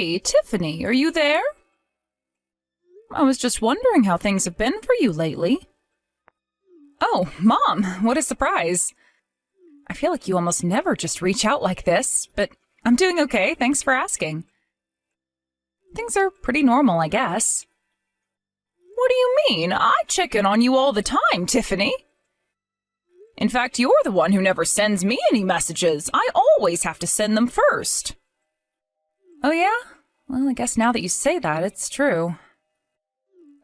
Hey, Tiffany, are you there? I was just wondering how things have been for you lately. Oh, Mom, what a surprise. I feel like you almost never just reach out like this, but I'm doing okay, thanks for asking. Things are pretty normal, I guess. What do you mean? I check in on you all the time, Tiffany. In fact, you're the one who never sends me any messages. I always have to send them first. Oh yeah? Well, I guess now that you say that, it's true.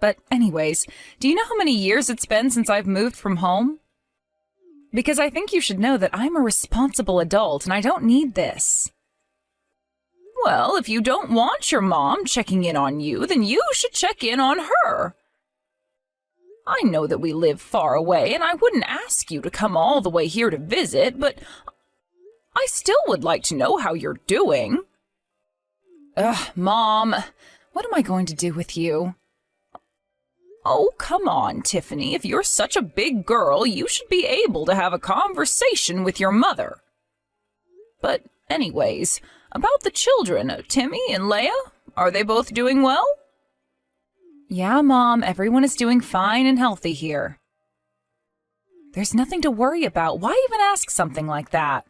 But anyways, do you know how many years it's been since I've moved from home? Because I think you should know that I'm a responsible adult and I don't need this. Well, if you don't want your mom checking in on you, then you should check in on her. I know that we live far away, and I wouldn't ask you to come all the way here to visit, but I still would like to know how you're doing. Ugh, Mom, what am I going to do with you? Oh, come on, Tiffany. If you're such a big girl, you should be able to have a conversation with your mother. But anyways, about the children, Timmy and Leia, are they both doing well? Yeah, Mom, everyone is doing fine and healthy here. There's nothing to worry about. Why even ask something like that?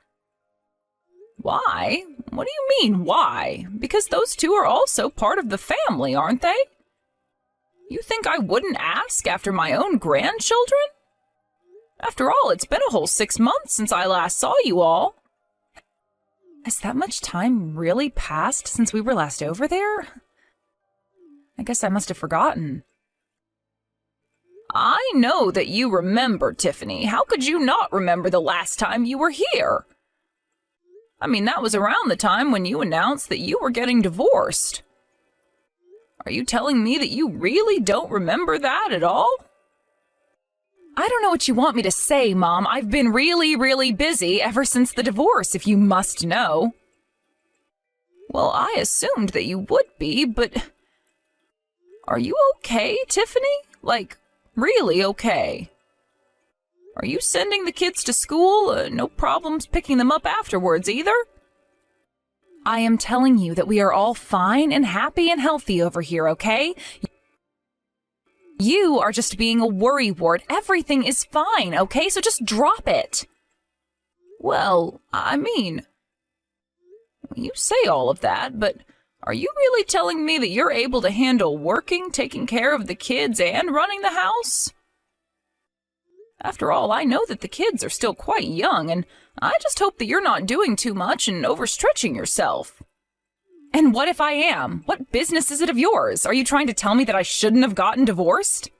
Why? What do you mean, why? Because those two are also part of the family, aren't they? You think I wouldn't ask after my own grandchildren? After all, it's been a whole 6 months since I last saw you all. Has that much time really passed since we were last over there? I guess I must have forgotten. I know that you remember, Tiffany. How could you not remember the last time you were here? I mean, that was around the time when you announced that you were getting divorced. Are you telling me that you really don't remember that at all? I don't know what you want me to say, Mom. I've been really busy ever since the divorce, if you must know. Well, I assumed that you would be, but... Are you okay, Tiffany? Like, really okay? Are you sending the kids to school? No problems picking them up afterwards either? I am telling you that we are all fine and happy and healthy over here, okay? You are just being a worrywart. Everything is fine, okay? So just drop it. Well, I mean, you say all of that, but are you really telling me that you're able to handle working, taking care of the kids, and running the house? After all, I know that the kids are still quite young, and I just hope that you're not doing too much and overstretching yourself. And what if I am? What business is it of yours? Are you trying to tell me that I shouldn't have gotten divorced?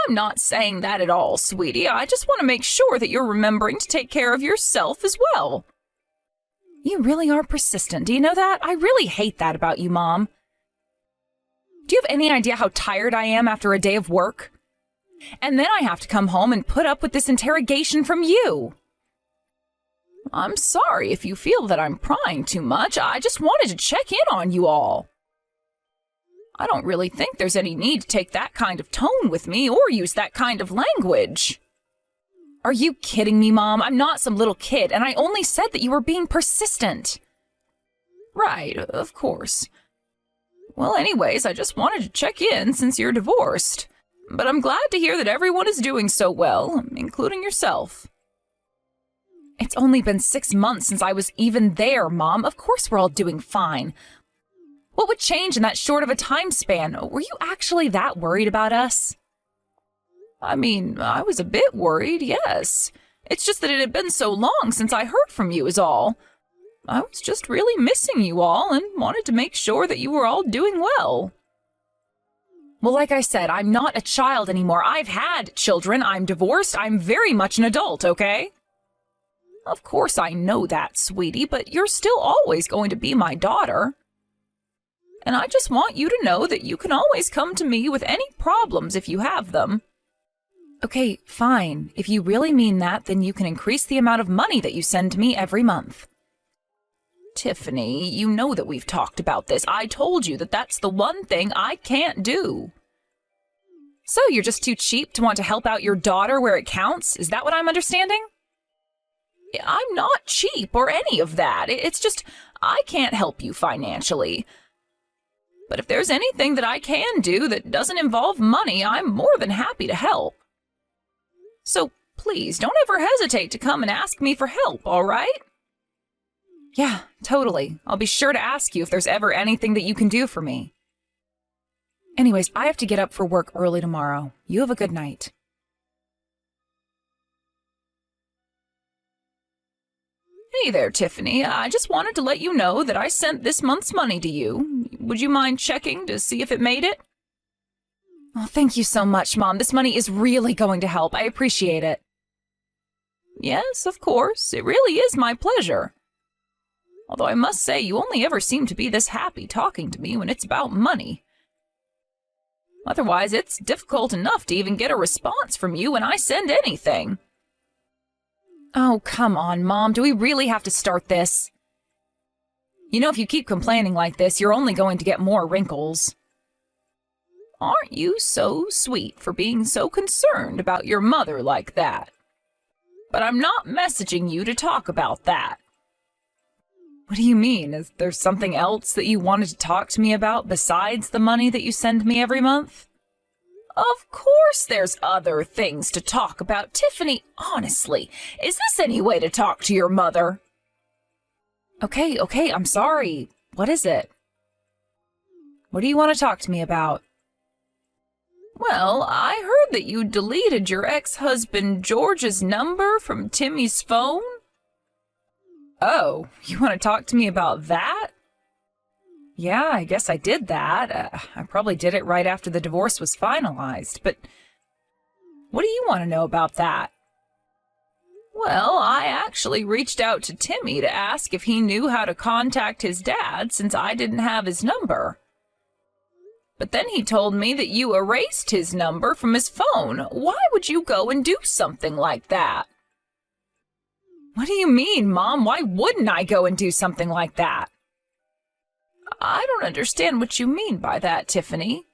I'm not saying that at all, sweetie. I just want to make sure that you're remembering to take care of yourself as well. You really are persistent, do you know that? I really hate that about you, Mom. Do you have any idea how tired I am after a day of work? And then I have to come home and put up with this interrogation from you. I'm sorry if you feel that I'm prying too much. I just wanted to check in on you all. I don't really think there's any need to take that kind of tone with me or use that kind of language. Are you kidding me, Mom? I'm not some little kid, and I only said that you were being persistent. Right, of course. Well, anyways, I just wanted to check in since you're divorced. But I'm glad to hear that everyone is doing so well, including yourself. It's only been 6 months since I was even there, Mom. Of course we're all doing fine. What would change in that short of a time span? Were you actually that worried about us? I mean, I was a bit worried, yes. It's just that it had been so long since I heard from you is all. I was just really missing you all and wanted to make sure that you were all doing well. Well, like I said, I'm not a child anymore. I've had children. I'm divorced. I'm very much an adult, okay? Of course I know that, sweetie, but you're still always going to be my daughter. And I just want you to know that you can always come to me with any problems if you have them. Okay, fine. If you really mean that, then you can increase the amount of money that you send to me every month. Tiffany, you know that we've talked about this. I told you that that's the one thing I can't do. So you're just too cheap to want to help out your daughter where it counts? Is that what I'm understanding? I'm not cheap or any of that. It's just, I can't help you financially. But if there's anything that I can do that doesn't involve money, I'm more than happy to help. So please, don't ever hesitate to come and ask me for help, all right? Yeah, totally. I'll be sure to ask you if there's ever anything that you can do for me. Anyways, I have to get up for work early tomorrow. You have a good night. Hey there, Tiffany. I just wanted to let you know that I sent this month's money to you. Would you mind checking to see if it made it? Oh, thank you so much, Mom. This money is really going to help. I appreciate it. Yes, of course. It really is my pleasure. Although I must say, you only ever seem to be this happy talking to me when it's about money. Otherwise, it's difficult enough to even get a response from you when I send anything. Oh, come on, Mom. Do we really have to start this? You know, if you keep complaining like this, you're only going to get more wrinkles. Aren't you so sweet for being so concerned about your mother like that? But I'm not messaging you to talk about that. What do you mean? Is there something else that you wanted to talk to me about besides the money that you send me every month? Of course there's other things to talk about, Tiffany. Honestly, is this any way to talk to your mother? Okay, I'm sorry. What is it? What do you want to talk to me about? Well, I heard that you deleted your ex-husband George's number from Timmy's phone. Oh, you want to talk to me about that? Yeah, I guess I did that. I probably did it right after the divorce was finalized, but what do you want to know about that? Well, I actually reached out to Timmy to ask if he knew how to contact his dad since I didn't have his number. But then he told me that you erased his number from his phone. Why would you go and do something like that? What do you mean, Mom? Why wouldn't I go and do something like that? I don't understand what you mean by that, Tiffany.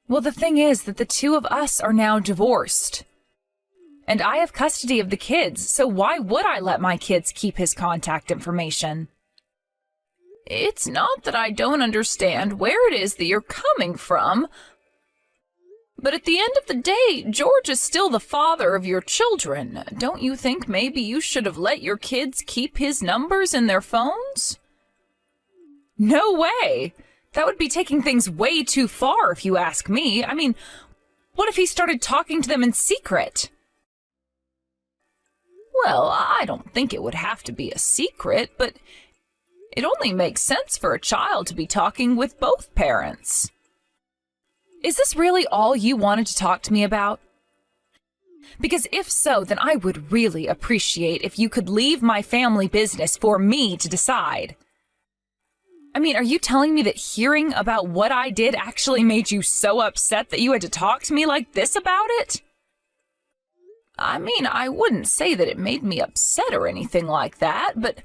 Well, the thing is that the two of us are now divorced. And I have custody of the kids, so why would I let my kids keep his contact information? It's not that I don't understand where it is that you're coming from, but at the end of the day, George is still the father of your children. Don't you think maybe you should have let your kids keep his numbers in their phones? No way! That would be taking things way too far if you ask me. I mean, what if he started talking to them in secret? Well, I don't think it would have to be a secret, but it only makes sense for a child to be talking with both parents. Is this really all you wanted to talk to me about? Because if so, then I would really appreciate if you could leave my family business for me to decide. I mean, are you telling me that hearing about what I did actually made you so upset that you had to talk to me like this about it? I mean, I wouldn't say that it made me upset or anything like that, but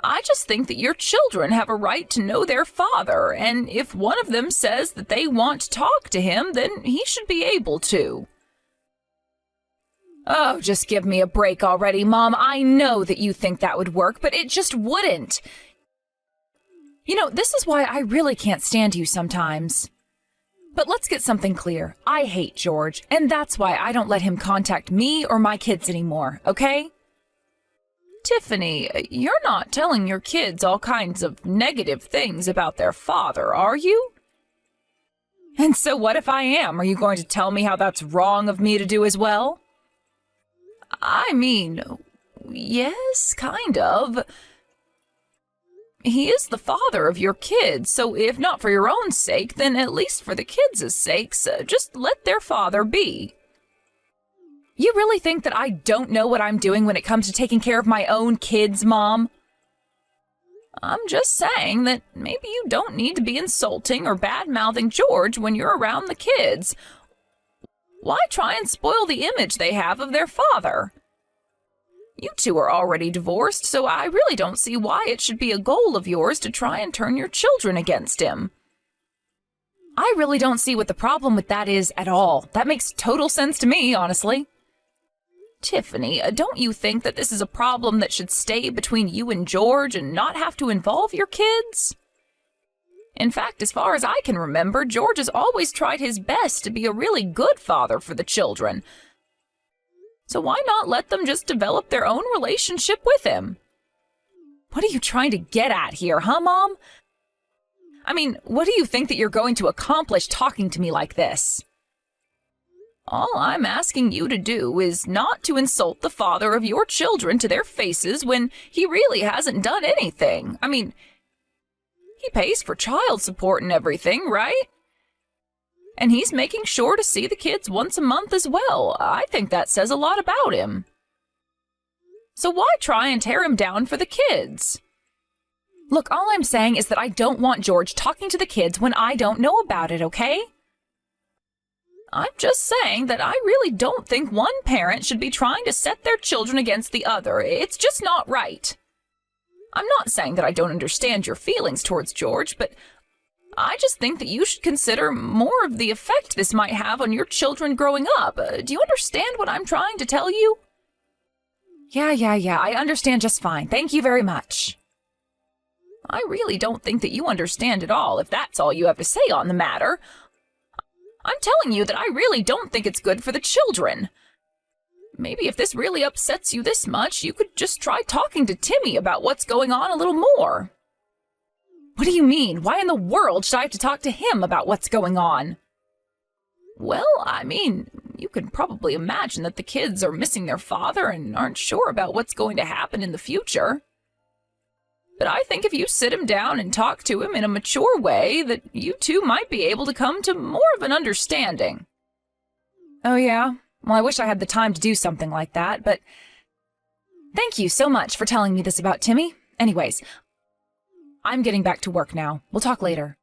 I just think that your children have a right to know their father, and if one of them says that they want to talk to him, then he should be able to. Oh, just give me a break already, Mom. I know that you think that would work, but it just wouldn't. You know, this is why I really can't stand you sometimes. But let's get something clear. I hate George, and that's why I don't let him contact me or my kids anymore, okay? Tiffany, you're not telling your kids all kinds of negative things about their father, are you? And so what if I am? Are you going to tell me how that's wrong of me to do as well? I mean, yes, kind of. He is the father of your kids, so if not for your own sake, then at least for the kids' sakes, just let their father be. You really think that I don't know what I'm doing when it comes to taking care of my own kids, Mom? I'm just saying that maybe you don't need to be insulting or bad-mouthing George when you're around the kids. Why try and spoil the image they have of their father? You two are already divorced, so I really don't see why it should be a goal of yours to try and turn your children against him. I really don't see what the problem with that is at all. That makes total sense to me, honestly. Tiffany, don't you think that this is a problem that should stay between you and George and not have to involve your kids? In fact, as far as I can remember, George has always tried his best to be a really good father for the children. So why not let them just develop their own relationship with him? What are you trying to get at here, huh, Mom? I mean, what do you think that you're going to accomplish talking to me like this? All I'm asking you to do is not to insult the father of your children to their faces when he really hasn't done anything. I mean, he pays for child support and everything, right? And he's making sure to see the kids once a month as well. I think that says a lot about him. So why try and tear him down for the kids? Look, all I'm saying is that I don't want George talking to the kids when I don't know about it, okay? I'm just saying that I really don't think one parent should be trying to set their children against the other. It's just not right. I'm not saying that I don't understand your feelings towards George, but I just think that you should consider more of the effect this might have on your children growing up. Do you understand what I'm trying to tell you? Yeah, I understand just fine. Thank you very much. I really don't think that you understand at all, if that's all you have to say on the matter. I'm telling you that I really don't think it's good for the children. Maybe if this really upsets you this much, you could just try talking to Timmy about what's going on a little more. What do you mean? Why in the world should I have to talk to him about what's going on? Well, I mean, you can probably imagine that the kids are missing their father and aren't sure about what's going to happen in the future. But I think if you sit him down and talk to him in a mature way, that you two might be able to come to more of an understanding. Oh yeah? Well, I wish I had the time to do something like that, but thank you so much for telling me this about Timmy. Anyways, I'm getting back to work now. We'll talk later.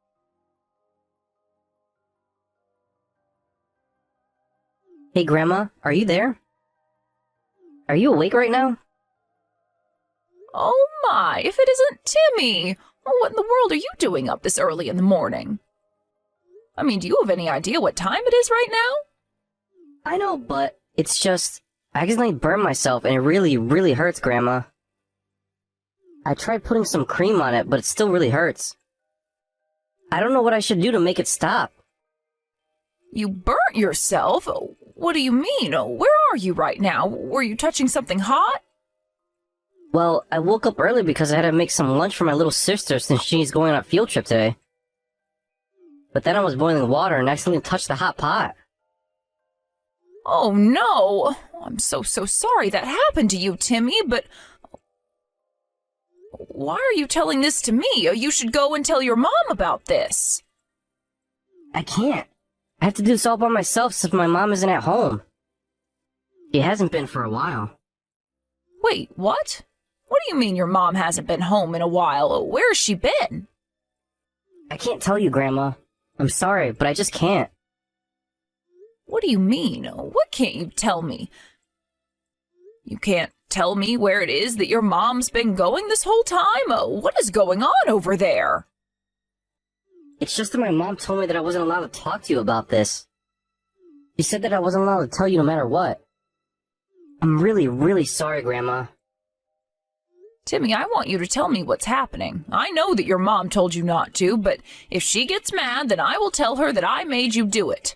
Hey, Grandma, are you there? Are you awake right now? Oh my, if it isn't Timmy! What in the world are you doing up this early in the morning? I mean, do you have any idea what time it is right now? I know, but it's just, I accidentally burned myself and it really, really hurts, Grandma. I tried putting some cream on it, but it still really hurts. I don't know what I should do to make it stop. You burnt yourself? What do you mean? Where are you right now? Were you touching something hot? Well, I woke up early because I had to make some lunch for my little sister since she's going on a field trip today. But then I was boiling water and accidentally touched the hot pot. Oh no! I'm so sorry that happened to you, Timmy, but why are you telling this to me? You should go and tell your mom about this. I can't. I have to do this all by myself since my mom isn't at home. She hasn't been for a while. Wait, what? What do you mean your mom hasn't been home in a while? Where's she been? I can't tell you, Grandma. I'm sorry, but I just can't. What do you mean? What can't you tell me? You can't tell me where it is that your mom's been going this whole time? What is going on over there? It's just that my mom told me that I wasn't allowed to talk to you about this. She said that I wasn't allowed to tell you no matter what. I'm really, really sorry, Grandma. Timmy, I want you to tell me what's happening. I know that your mom told you not to, but if she gets mad, then I will tell her that I made you do it.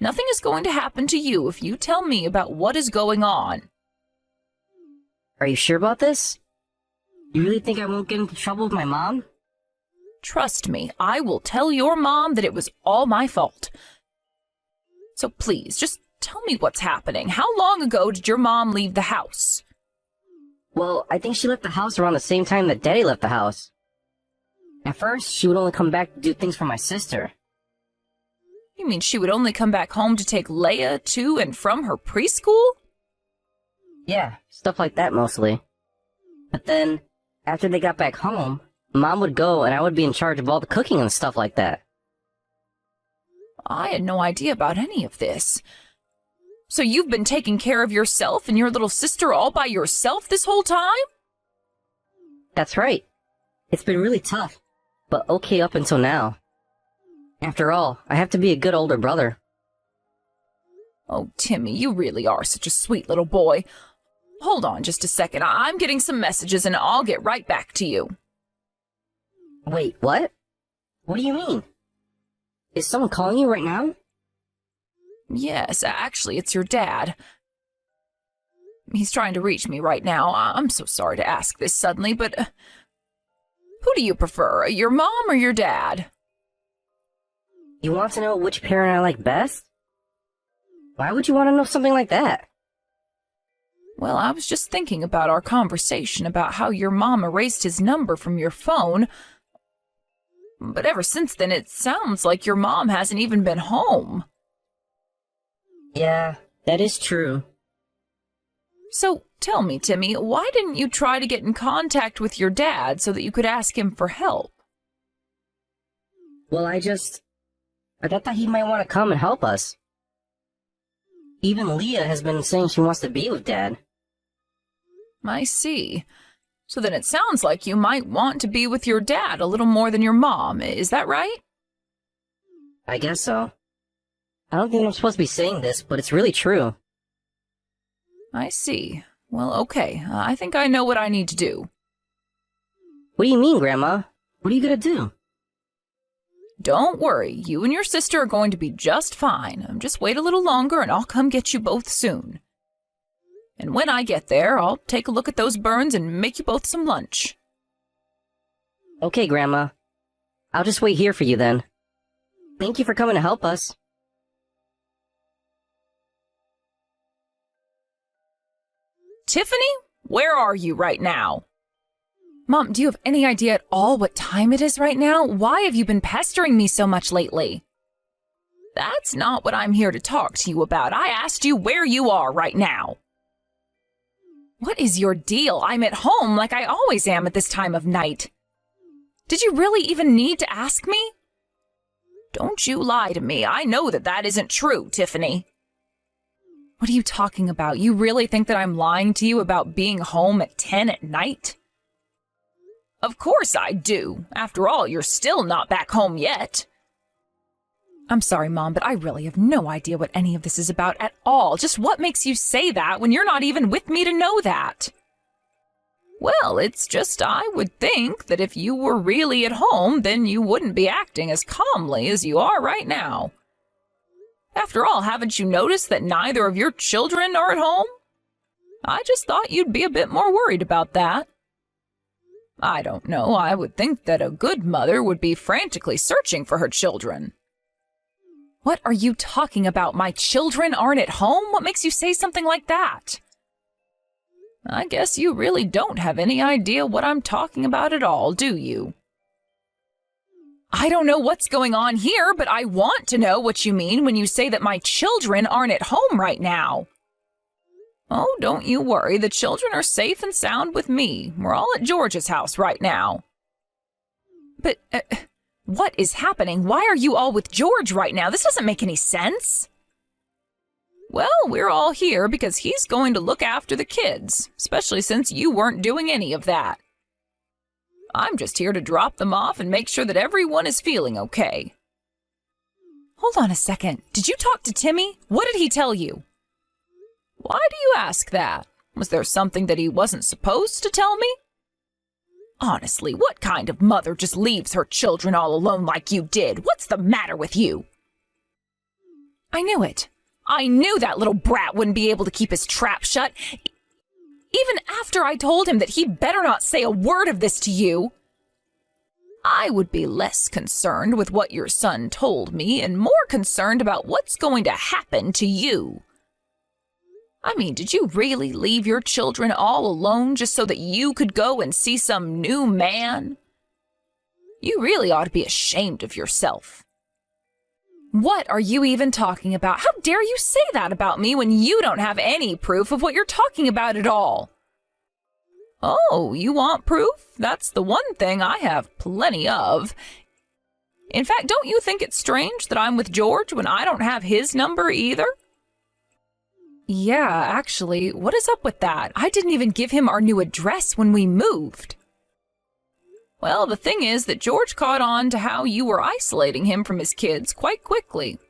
Nothing is going to happen to you if you tell me about what is going on. Are you sure about this? You really think I won't get into trouble with my mom? Trust me, I will tell your mom that it was all my fault. So please, just tell me what's happening. How long ago did your mom leave the house? Well, I think she left the house around the same time that Daddy left the house. At first, she would only come back to do things for my sister. You mean she would only come back home to take Leia to and from her preschool? Yeah, stuff like that mostly. But then, after they got back home, Mom would go and I would be in charge of all the cooking and stuff like that. I had no idea about any of this. So you've been taking care of yourself and your little sister all by yourself this whole time? That's right. It's been really tough, but okay up until now. After all, I have to be a good older brother. Oh, Timmy, you really are such a sweet little boy. Hold on just a second. I'm getting some messages and I'll get right back to you. Wait, what? What do you mean? Is someone calling you right now? Yes, actually, it's your dad. He's trying to reach me right now. I'm so sorry to ask this suddenly, but who do you prefer, your mom or your dad? You want to know which parent I like best? Why would you want to know something like that? Well, I was just thinking about our conversation about how your mom erased his number from your phone. But ever since then, it sounds like your mom hasn't even been home. Yeah, that is true. So tell me, Timmy, why didn't you try to get in contact with your dad so that you could ask him for help? Well, I thought that he might want to come and help us. Even Leah has been saying she wants to be with Dad. I see. So then it sounds like you might want to be with your dad a little more than your mom. Is that right? I guess so. I don't think I'm supposed to be saying this, but it's really true. I see. Well, okay. I think I know what I need to do. What do you mean, Grandma? What are you gonna do? Don't worry. You and your sister are going to be just fine. Just wait a little longer and I'll come get you both soon. And when I get there, I'll take a look at those burns and make you both some lunch. Okay, Grandma. I'll just wait here for you then. Thank you for coming to help us. Tiffany, where are you right now? Mom, do you have any idea at all what time it is right now? Why have you been pestering me so much lately? That's not what I'm here to talk to you about. I asked you where you are right now. What is your deal? I'm at home like I always am at this time of night. Did you really even need to ask me? Don't you lie to me. I know that that isn't true, Tiffany. What are you talking about? You really think that I'm lying to you about being home at 10 at night? Of course I do. After all, you're still not back home yet. I'm sorry, Mom, but I really have no idea what any of this is about at all. Just what makes you say that when you're not even with me to know that? Well, it's just I would think that if you were really at home, then you wouldn't be acting as calmly as you are right now. After all, haven't you noticed that neither of your children are at home? I just thought you'd be a bit more worried about that. I don't know, I would think that a good mother would be frantically searching for her children. What are you talking about? My children aren't at home? What makes you say something like that? I guess you really don't have any idea what I'm talking about at all, do you? I don't know what's going on here, but I want to know what you mean when you say that my children aren't at home right now. Oh, don't you worry. The children are safe and sound with me. We're all at George's house right now. But, what is happening? Why are you all with George right now? This doesn't make any sense. Well, we're all here because he's going to look after the kids, especially since you weren't doing any of that. I'm just here to drop them off and make sure that everyone is feeling okay. Hold on a second. Did you talk to Timmy? What did he tell you? Why do you ask that? Was there something that he wasn't supposed to tell me? Honestly, what kind of mother just leaves her children all alone like you did? What's the matter with you? I knew it. I knew that little brat wouldn't be able to keep his trap shut. Even after I told him that he'd better not say a word of this to you. I would be less concerned with what your son told me and more concerned about what's going to happen to you. I mean, did you really leave your children all alone just so that you could go and see some new man? You really ought to be ashamed of yourself. What are you even talking about? How dare you say that about me when you don't have any proof of what you're talking about at all? Oh, you want proof? That's the one thing I have plenty of. In fact, don't you think it's strange that I'm with George when I don't have his number either? Yeah, actually, what is up with that? I didn't even give him our new address when we moved. Well, the thing is that George caught on to how you were isolating him from his kids quite quickly.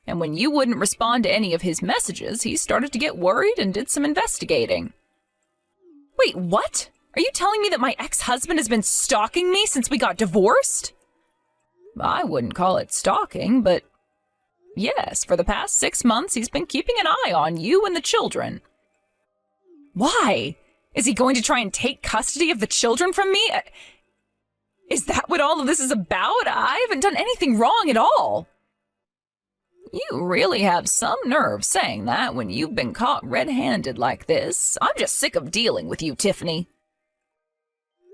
And when you wouldn't respond to any of his messages, he started to get worried and did some investigating. Wait, what? Are you telling me that my ex-husband has been stalking me since we got divorced? I wouldn't call it stalking, but yes, for the past 6 months he's been keeping an eye on you and the children. Why? Is he going to try and take custody of the children from me? Is that what all of this is about? I haven't done anything wrong at all. You really have some nerve saying that when you've been caught red-handed like this. I'm just sick of dealing with you, Tiffany.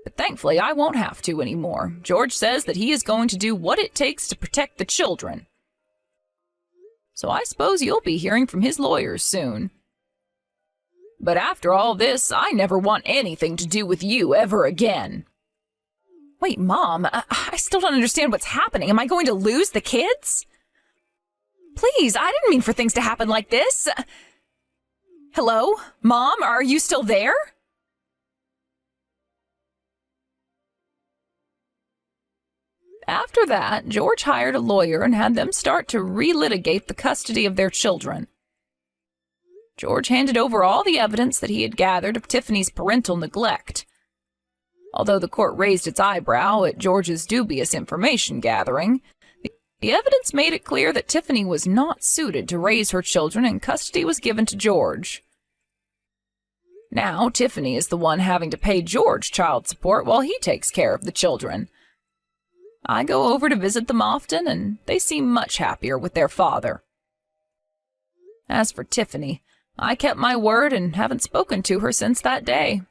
But thankfully, I won't have to anymore. George says that he is going to do what it takes to protect the children. So I suppose you'll be hearing from his lawyers soon. But after all this, I never want anything to do with you ever again. Wait, Mom, I still don't understand what's happening. Am I going to lose the kids? Please, I didn't mean for things to happen like this. Hello? Mom, are you still there? After that, George hired a lawyer and had them start to relitigate the custody of their children. George handed over all the evidence that he had gathered of Tiffany's parental neglect. Although the court raised its eyebrow at George's dubious information gathering, the evidence made it clear that Tiffany was not suited to raise her children and custody was given to George. Now, Tiffany is the one having to pay George child support while he takes care of the children. I go over to visit them often, and they seem much happier with their father. As for Tiffany, I kept my word and haven't spoken to her since that day.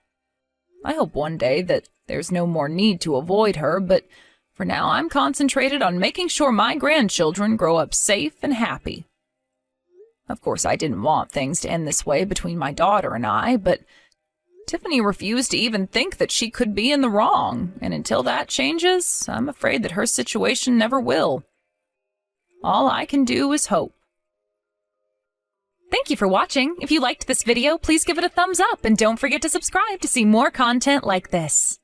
I hope one day that there's no more need to avoid her, but for now I'm concentrated on making sure my grandchildren grow up safe and happy. Of course, I didn't want things to end this way between my daughter and I, but Tiffany refused to even think that she could be in the wrong, and until that changes, I'm afraid that her situation never will. All I can do is hope. Thank you for watching. If you liked this video, please give it a thumbs up and don't forget to subscribe to see more content like this.